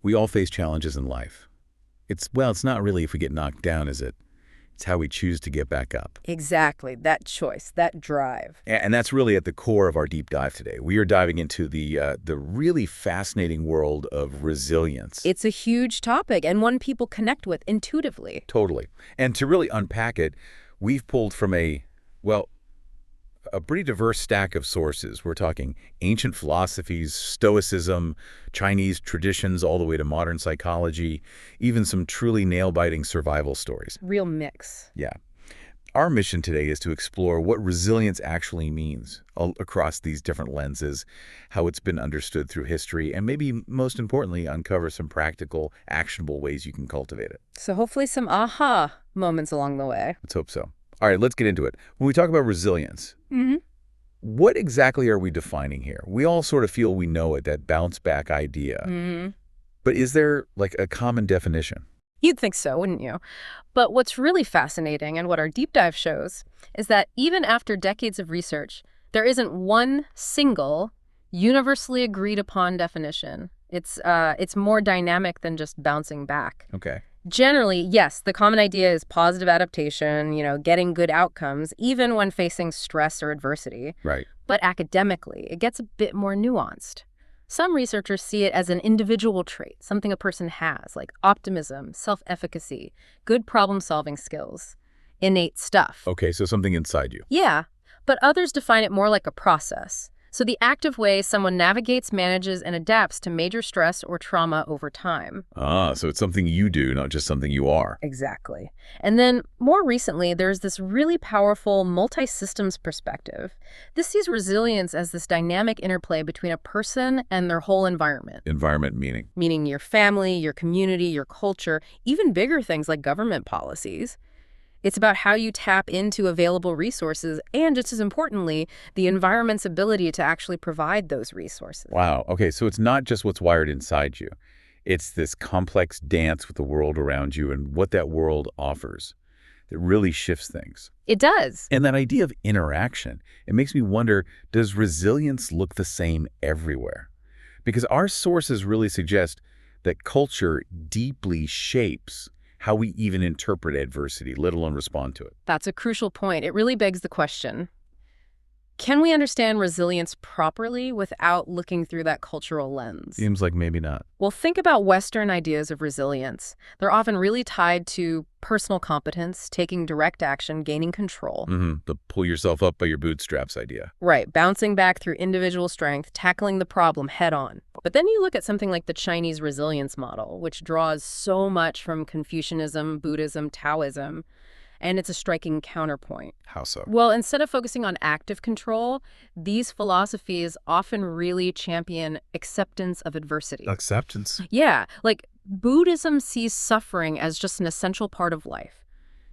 We all face challenges in life. It's not really if we get knocked down, is it? It's how we choose to get back up. Exactly. That choice, that drive. And that's really at the core of our deep dive today. We are diving into the really fascinating world of resilience. It's a huge topic and one people connect with intuitively. Totally. And to really unpack it, we've pulled from a pretty diverse stack of sources. We're talking ancient philosophies, Stoicism, Chinese traditions, all the way to modern psychology, even some truly nail-biting survival stories. Real mix. Yeah. Our mission today is to explore what resilience actually means across these different lenses, how it's been understood through history, and maybe most importantly, uncover some practical, actionable ways you can cultivate it. So hopefully some aha moments along the way. Let's hope so. All right, let's get into it. When we talk about resilience, what exactly are we defining here? We all sort of feel we know it, that bounce back idea. But is there like a common definition? You'd think so, wouldn't you? But what's really fascinating and what our deep dive shows is that even after decades of research, there isn't one single universally agreed upon definition. It's more dynamic than just bouncing back. Okay. Generally, yes, the common idea is positive adaptation, getting good outcomes, even when facing stress or adversity. Right. But academically, it gets a bit more nuanced. Some researchers see it as an individual trait, something a person has, like optimism, self-efficacy, good problem-solving skills, innate stuff. Okay, so something inside you. Yeah, but others define it more like a process. So the active way someone navigates, manages, and adapts to major stress or trauma over time. Ah, so it's something you do, not just something you are. Exactly. And then more recently, there's this really powerful multi-systems perspective. This sees resilience as this dynamic interplay between a person and their whole environment. Environment meaning? Meaning your family, your community, your culture, even bigger things like government policies. It's about how you tap into available resources and, just as importantly, the environment's ability to actually provide those resources. Wow. Okay, so it's not just what's wired inside you. It's this complex dance with the world around you and what that world offers that really shifts things. It does. And that idea of interaction, it makes me wonder, does resilience look the same everywhere? Because our sources really suggest that culture deeply shapes how we even interpret adversity, let alone respond to it. That's a crucial point. It really begs the question, can we understand resilience properly without looking through that cultural lens? Seems like maybe not. Well, think about Western ideas of resilience. They're often really tied to personal competence, taking direct action, gaining control. The pull yourself up by your bootstraps idea. Right, bouncing back through individual strength, tackling the problem head on. But then you look at something like the Chinese resilience model, which draws so much from Confucianism, Buddhism, Taoism, and it's a striking counterpoint. How so? Well, instead of focusing on active control, these philosophies often really champion acceptance of adversity. Acceptance? Yeah, like Buddhism sees suffering as just an essential part of life.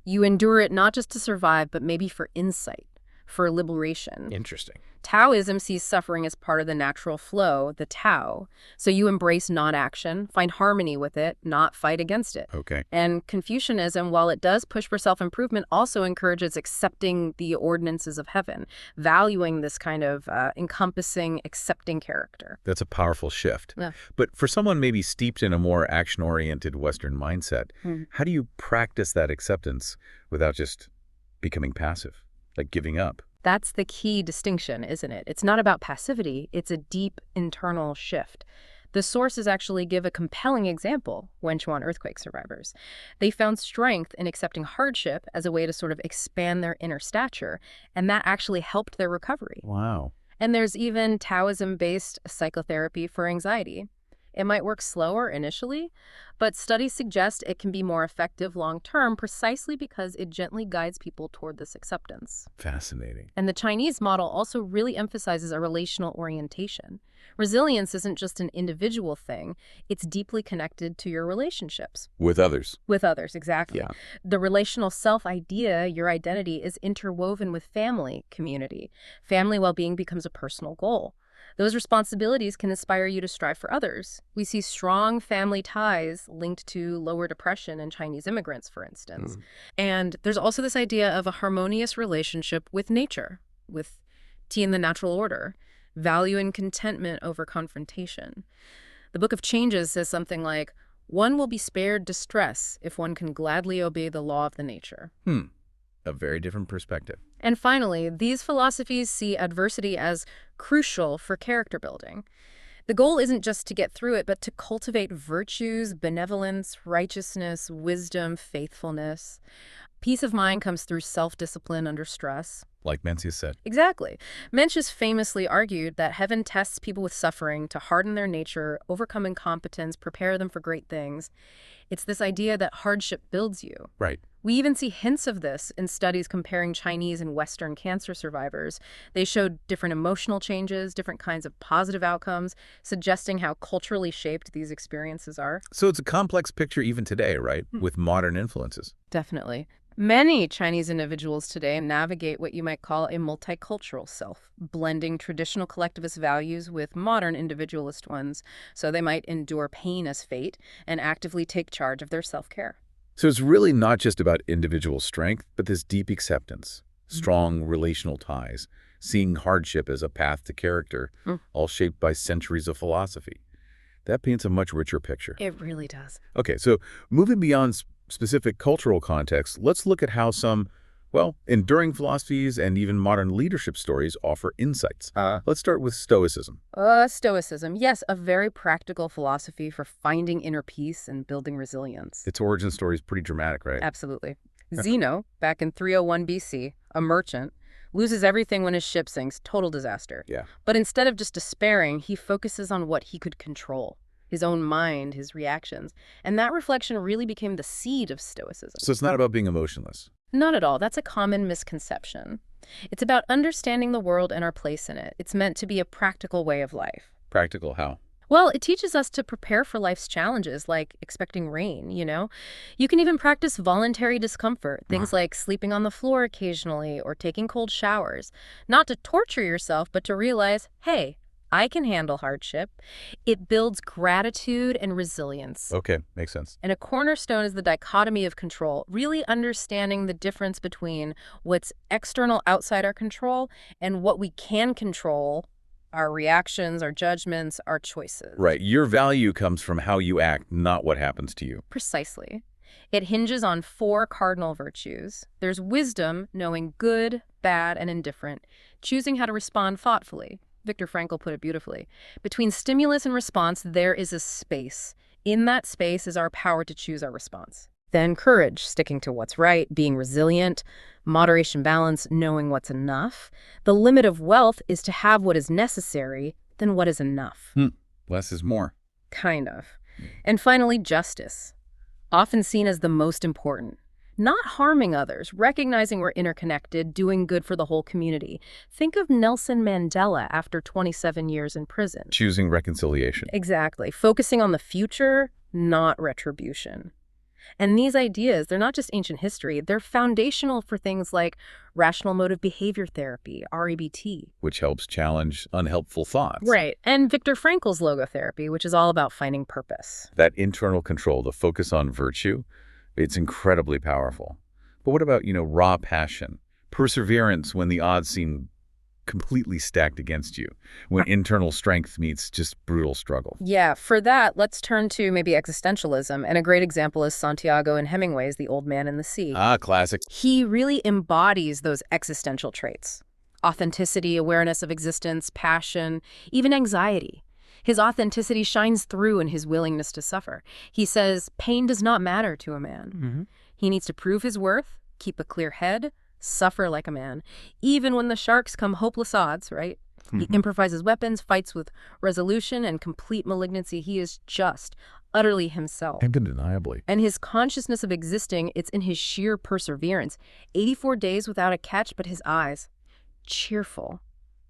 You endure it not just to survive, but maybe for insight, for liberation. Interesting. Taoism sees suffering as part of the natural flow, the Tao. So you embrace non-action, find harmony with it, not fight against it. Okay. And Confucianism, while it does push for self-improvement, also encourages accepting the ordinances of heaven, valuing this kind of encompassing, accepting character. That's a powerful shift. Yeah. But for someone maybe steeped in a more action-oriented Western mindset, how do you practice that acceptance without just becoming passive, like giving up? That's the key distinction, isn't it? It's not about passivity, it's a deep internal shift. The sources actually give a compelling example, Wenchuan earthquake survivors. They found strength in accepting hardship as a way to sort of expand their inner stature, and that actually helped their recovery. Wow. And there's even Taoism-based psychotherapy for anxiety. It might work slower initially, but studies suggest it can be more effective long-term precisely because it gently guides people toward this acceptance. Fascinating. And the Chinese model also really emphasizes a relational orientation. Resilience isn't just an individual thing, it's deeply connected to your relationships. With others. With others, exactly. Yeah. The relational self-idea, your identity, is interwoven with family, community. Family well-being becomes a personal goal. Those responsibilities can inspire you to strive for others. We see strong family ties linked to lower depression in Chinese immigrants, for instance. And there's also this idea of a harmonious relationship with nature, with tea in the natural order, value and contentment over confrontation. The Book of Changes says something like, "One will be spared distress if one can gladly obey the law of the nature." A very different perspective. And finally, these philosophies see adversity as crucial for character building. The goal isn't just to get through it, but to cultivate virtues, benevolence, righteousness, wisdom, faithfulness. Peace of mind comes through self-discipline under stress. Like Mencius said. Exactly. Mencius famously argued that heaven tests people with suffering to harden their nature, overcome incompetence, prepare them for great things. It's this idea that hardship builds you. Right. We even see hints of this in studies comparing Chinese and Western cancer survivors. They showed different emotional changes, different kinds of positive outcomes, suggesting how culturally shaped these experiences are. So it's a complex picture even today, right? With modern influences. Definitely. Many Chinese individuals today navigate what you might call a multicultural self, blending traditional collectivist values with modern individualist ones. So they might endure pain as fate and actively take charge of their self-care. So it's really not just about individual strength, but this deep acceptance, strong relational ties, seeing hardship as a path to character, all shaped by centuries of philosophy. That paints a much richer picture. It really does. Okay, so moving beyond specific cultural context, let's look at how some, well, enduring philosophies and even modern leadership stories offer insights. Let's start with Stoicism. Stoicism, yes, a very practical philosophy for finding inner peace and building resilience. Its origin story is pretty dramatic, right? Absolutely. Zeno, back in 301 BC, a merchant, loses everything when his ship sinks, total disaster. Yeah. But instead of just despairing, he focuses on what he could control. His own mind, his reactions. And that reflection really became the seed of Stoicism. So it's not about being emotionless. Not at all. That's a common misconception. It's about understanding the world and our place in it. It's meant to be a practical way of life. Practical how? Well, it teaches us to prepare for life's challenges, like expecting rain, you know? You can even practice voluntary discomfort, things like sleeping on the floor occasionally or taking cold showers. Not to torture yourself, but to realize, hey, I can handle hardship. It builds gratitude and resilience. Okay, makes sense. And a cornerstone is the dichotomy of control, really understanding the difference between what's external outside our control and what we can control, our reactions, our judgments, our choices. Right. Your value comes from how you act, not what happens to you. Precisely. It hinges on 4 cardinal virtues. There's wisdom, knowing good, bad, and indifferent, choosing how to respond thoughtfully. Viktor Frankl put it beautifully. Between stimulus and response, there is a space. In that space is our power to choose our response. Then courage, sticking to what's right, being resilient, moderation, balance, knowing what's enough. The limit of wealth is to have what is necessary than what is enough. Less is more. Kind of. And finally, justice, often seen as the most important. Not harming others, recognizing we're interconnected, doing good for the whole community. Think of Nelson Mandela after 27 years in prison. Choosing reconciliation. Exactly. Focusing on the future, not retribution. And these ideas, they're not just ancient history, they're foundational for things like rational motive behavior therapy, REBT. Which helps challenge unhelpful thoughts. Right. And Viktor Frankl's logotherapy, which is all about finding purpose. That internal control, the focus on virtue, it's incredibly powerful. But what about, raw passion, perseverance when the odds seem completely stacked against you, when internal strength meets just brutal struggle? Yeah, for that, let's turn to maybe existentialism. And a great example is Santiago in Hemingway's The Old Man and the Sea. Classic. He really embodies those existential traits. Authenticity, awareness of existence, passion, even anxiety. His authenticity shines through in his willingness to suffer. He says pain does not matter to a man. He needs to prove his worth, keep a clear head, suffer like a man. Even when the sharks come hopeless odds, right? He improvises weapons, fights with resolution and complete malignancy. He is just utterly himself. Undeniably. And his consciousness of existing, it's in his sheer perseverance. 84 days without a catch, but his eyes, cheerful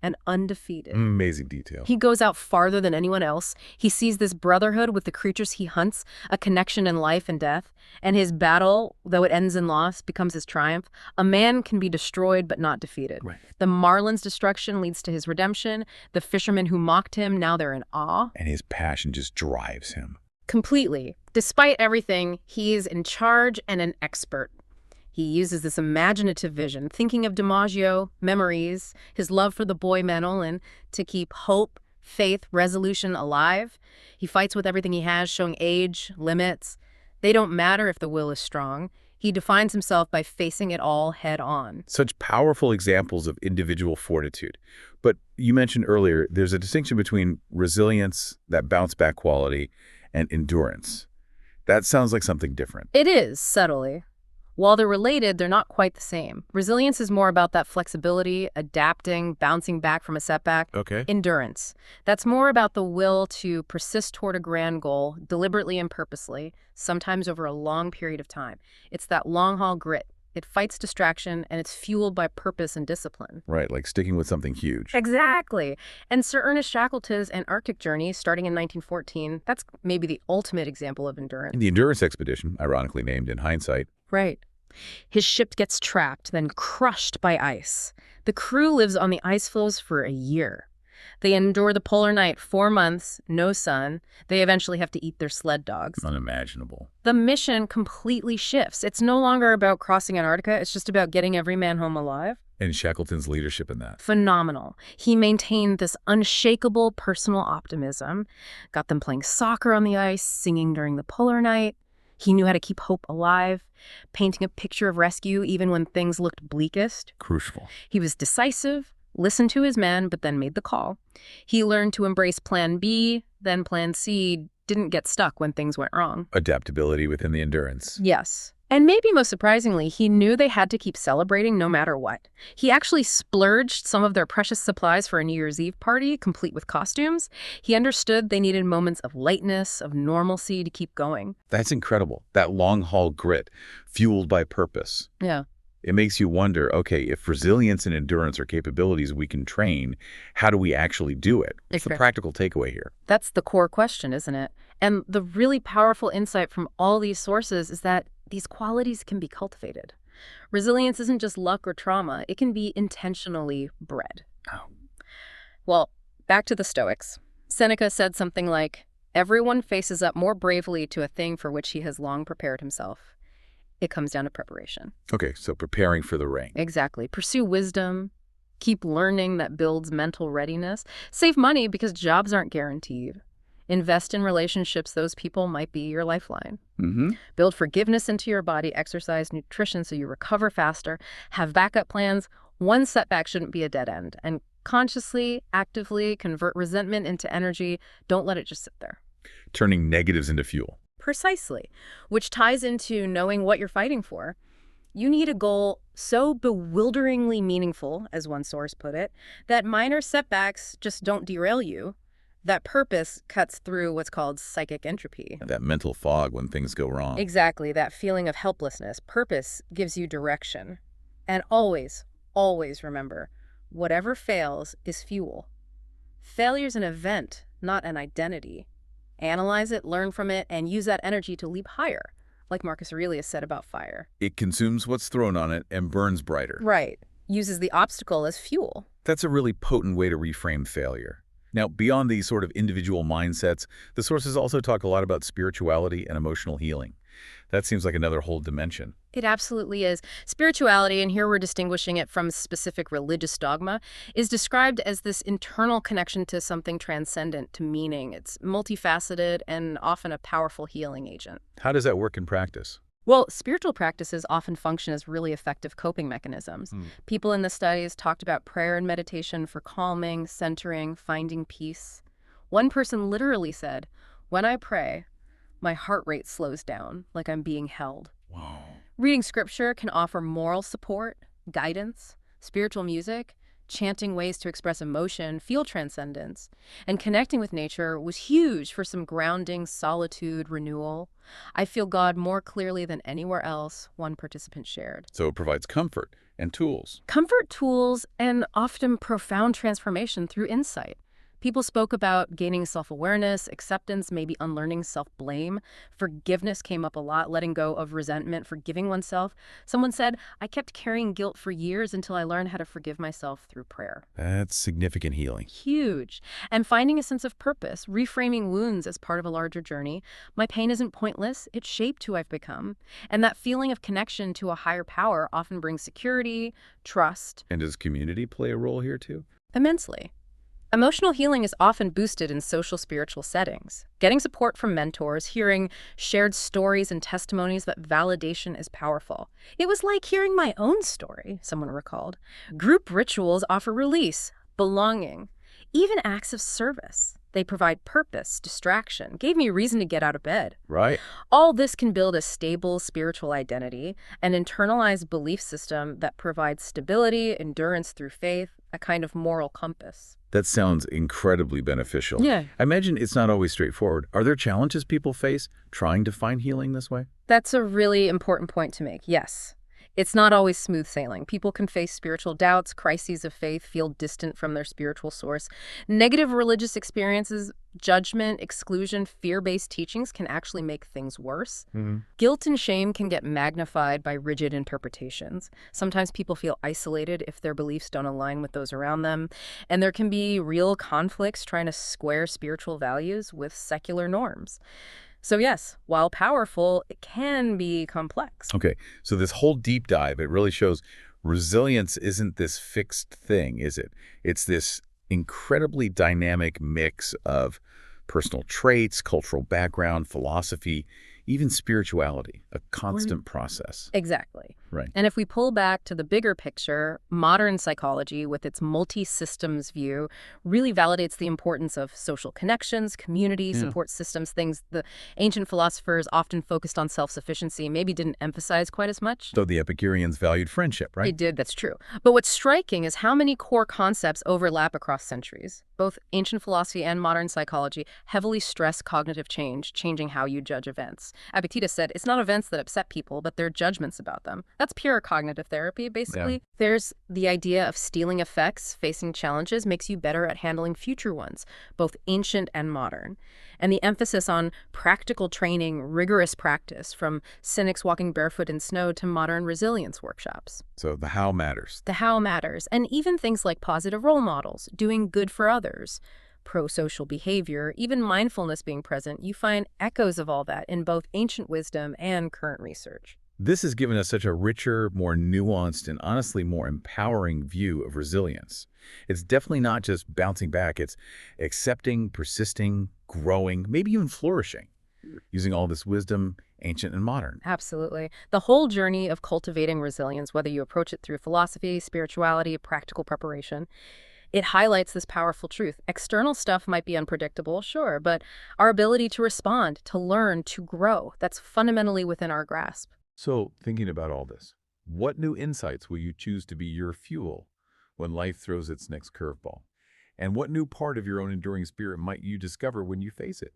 and undefeated. Amazing detail. He goes out farther than anyone else. He sees this brotherhood with the creatures he hunts, a connection in life and death. And his battle, though it ends in loss, becomes his triumph. A man can be destroyed but not defeated. Right. The marlin's destruction leads to his redemption. The fishermen who mocked him, now they're in awe. And his passion just drives him. Completely. Despite everything, he is in charge and an expert. He uses this imaginative vision, thinking of DiMaggio, memories, his love for the boy Menel, and to keep hope, faith, resolution, alive. He fights with everything he has, showing age, limits. They don't matter if the will is strong. He defines himself by facing it all head on. Such powerful examples of individual fortitude. But you mentioned earlier, there's a distinction between resilience, that bounce-back quality, and endurance. That sounds like something different. It is, subtly. While they're related, they're not quite the same. Resilience is more about that flexibility, adapting, bouncing back from a setback. Okay. Endurance. That's more about the will to persist toward a grand goal, deliberately and purposely, sometimes over a long period of time. It's that long-haul grit. It fights distraction, and it's fueled by purpose and discipline. Right, like sticking with something huge. Exactly. And Sir Ernest Shackleton's Antarctic journey, starting in 1914, that's maybe the ultimate example of endurance. The Endurance Expedition, ironically named in hindsight. Right. His ship gets trapped, then crushed by ice. The crew lives on the ice floes for a year. They endure the polar night, 4 months, no sun. They eventually have to eat their sled dogs. Unimaginable. The mission completely shifts. It's no longer about crossing Antarctica. It's just about getting every man home alive. And Shackleton's leadership in that. Phenomenal. He maintained this unshakable personal optimism, got them playing soccer on the ice, singing during the polar night. He knew how to keep hope alive, painting a picture of rescue even when things looked bleakest. Crucial. He was decisive, listened to his men, but then made the call. He learned to embrace Plan B, then Plan C, didn't get stuck when things went wrong. Adaptability within the endurance. Yes. And maybe most surprisingly, he knew they had to keep celebrating no matter what. He actually splurged some of their precious supplies for a New Year's Eve party, complete with costumes. He understood they needed moments of lightness, of normalcy to keep going. That's incredible. That long-haul grit, fueled by purpose. Yeah. It makes you wonder, okay, if resilience and endurance are capabilities we can train, how do we actually do it? What's the practical takeaway here? That's the core question, isn't it? And the really powerful insight from all these sources is that these qualities can be cultivated. Resilience isn't just luck or trauma. It can be intentionally bred. Oh. Well, back to the Stoics. Seneca said something like, "Everyone faces up more bravely to a thing for which he has long prepared himself." It comes down to preparation. Okay, so preparing for the ring. Exactly. Pursue wisdom. Keep learning that builds mental readiness. Save money because jobs aren't guaranteed. Invest in relationships. Those people might be your lifeline. Mm-hmm. Build forgiveness into your body. Exercise nutrition so you recover faster. Have backup plans. One setback shouldn't be a dead end. And consciously, actively convert resentment into energy. Don't let it just sit there. Turning negatives into fuel. Precisely, which ties into knowing what you're fighting for. You need a goal so bewilderingly meaningful, as one source put it, that minor setbacks just don't derail you. That purpose cuts through what's called psychic entropy. That mental fog when things go wrong. Exactly, that feeling of helplessness. Purpose gives you direction. And always, always remember, whatever fails is fuel. Failure's an event, not an identity. Analyze it, learn from it, and use that energy to leap higher, like Marcus Aurelius said about fire. It consumes what's thrown on it and burns brighter. Right. Uses the obstacle as fuel. That's a really potent way to reframe failure. Now, beyond these sort of individual mindsets, the sources also talk a lot about spirituality and emotional healing. That seems like another whole dimension. It absolutely is. Spirituality, and here we're distinguishing it from specific religious dogma, is described as this internal connection to something transcendent, to meaning. It's multifaceted and often a powerful healing agent. How does that work in practice? Well, spiritual practices often function as really effective coping mechanisms. People in the studies talked about prayer and meditation for calming, centering, finding peace. One person literally said, "When I pray, my heart rate slows down, like I'm being held." Whoa. Reading scripture can offer moral support, guidance, spiritual music, chanting ways to express emotion, feel transcendence, and connecting with nature was huge for some grounding, solitude, renewal. "I feel God more clearly than anywhere else," one participant shared. So it provides comfort and tools. Comfort, tools, and often profound transformation through insight. People spoke about gaining self-awareness, acceptance, maybe unlearning self-blame. Forgiveness came up a lot, letting go of resentment, forgiving oneself. Someone said, "I kept carrying guilt for years until I learned how to forgive myself through prayer." That's significant healing. Huge. And finding a sense of purpose, reframing wounds as part of a larger journey. My pain isn't pointless. It shaped who I've become. And that feeling of connection to a higher power often brings security, trust. And does community play a role here too? Immensely. Emotional healing is often boosted in social spiritual settings. Getting support from mentors, hearing shared stories and testimonies that validation is powerful. It was like hearing my own story, someone recalled. Group rituals offer release, belonging, even acts of service. They provide purpose, distraction, gave me a reason to get out of bed. Right. All this can build a stable spiritual identity, an internalized belief system that provides stability, endurance through faith, a kind of moral compass. That sounds incredibly beneficial. Yeah. I imagine it's not always straightforward. Are there challenges people face trying to find healing this way? That's a really important point to make, yes. It's not always smooth sailing. People can face spiritual doubts, crises of faith, feel distant from their spiritual source. Negative religious experiences, judgment, exclusion, fear-based teachings can actually make things worse. Guilt and shame can get magnified by rigid interpretations. Sometimes people feel isolated if their beliefs don't align with those around them. And there can be real conflicts trying to square spiritual values with secular norms. So yes, while powerful, it can be complex. Okay, so this whole deep dive, it really shows resilience isn't this fixed thing, is it? It's this incredibly dynamic mix of personal traits, cultural background, philosophy, even spirituality, a constant process. Exactly. Right. And if we pull back to the bigger picture, modern psychology, with its multi-systems view, really validates the importance of social connections, community, support systems, things the ancient philosophers often focused on self-sufficiency, maybe didn't emphasize quite as much. So the Epicureans valued friendship, They right? did, that's true. But what's striking is how many core concepts overlap across centuries. Both ancient philosophy and modern psychology heavily stress cognitive change, changing how you judge events. Epictetus said, it's not events that upset people, but their judgments about them. That's pure cognitive therapy, basically. There's the idea of stealing effects, facing challenges makes you better at handling future ones, both ancient and modern. And the emphasis on practical training, rigorous practice, from cynics walking barefoot in snow to modern resilience workshops. So the how matters. The how matters, and even things like positive role models, doing good for others, pro-social behavior, even mindfulness being present. You find echoes of all that in both ancient wisdom and current research. This has given us such a richer, more nuanced, and honestly more empowering view of resilience. It's definitely not just bouncing back. It's accepting, persisting, growing, maybe even flourishing, using all this wisdom, ancient and modern. Absolutely. The whole journey of cultivating resilience, whether you approach it through philosophy, spirituality, practical preparation, it highlights this powerful truth. External stuff might be unpredictable, sure, but our ability to respond, to learn, to grow, that's fundamentally within our grasp. So, thinking about all this, what new insights will you choose to be your fuel when life throws its next curveball? And what new part of your own enduring spirit might you discover when you face it?